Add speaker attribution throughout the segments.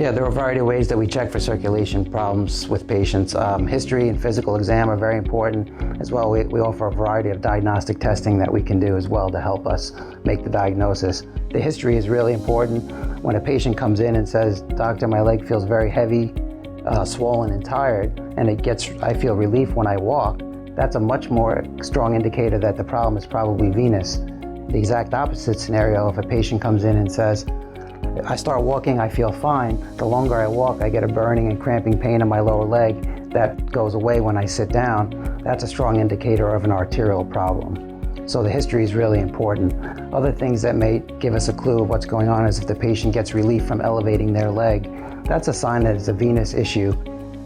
Speaker 1: Yeah, there are a variety of ways that we check for circulation problems with patients. History and physical exam are very important as well. We offer a variety of diagnostic testing that we can do as well to help us make the diagnosis. The history is really important. When a patient comes in and says, "Doctor, my leg feels very heavy, swollen and tired, and I feel relief when I walk," that's a much more strong indicator that the problem is probably venous. The exact opposite scenario, if a patient comes in and says, "I start walking, I feel fine. The longer I walk, I get a burning and cramping pain in my lower leg that goes away when I sit down," that's a strong indicator of an arterial problem. So the history is really important. Other things that may give us a clue of what's going on is if the patient gets relief from elevating their leg, that's a sign that it's a venous issue.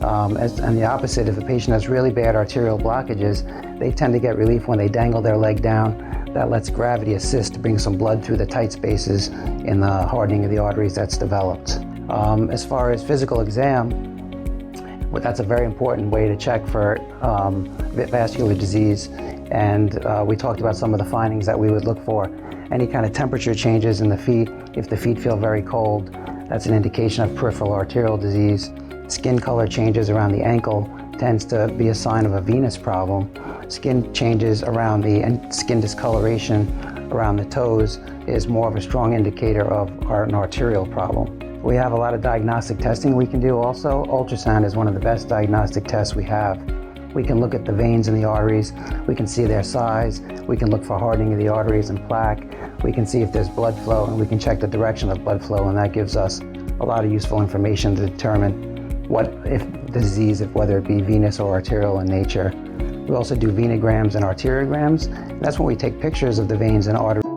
Speaker 1: And the opposite, if a patient has really bad arterial blockages, they tend to get relief when they dangle their leg down. That lets gravity assist to bring some blood through the tight spaces in the hardening of the arteries that's developed. As far as physical exam, that's a very important way to check for vascular disease. And we talked about some of the findings that we would look for. Any kind of temperature changes in the feet. If the feet feel very cold, that's an indication of peripheral arterial disease. Skin color changes around the ankle tends to be a sign of a venous problem. Skin changes around and skin discoloration around the toes is more of a strong indicator of an arterial problem. We have a lot of diagnostic testing we can do also. Ultrasound is one of the best diagnostic tests we have. We can look at the veins in the arteries, we can see their size, we can look for hardening of the arteries and plaque, we can see if there's blood flow, and we can check the direction of blood flow, and that gives us a lot of useful information to determine if the disease, whether it be venous or arterial in nature. We also do venograms and arteriograms. That's when we take pictures of the veins and arteries.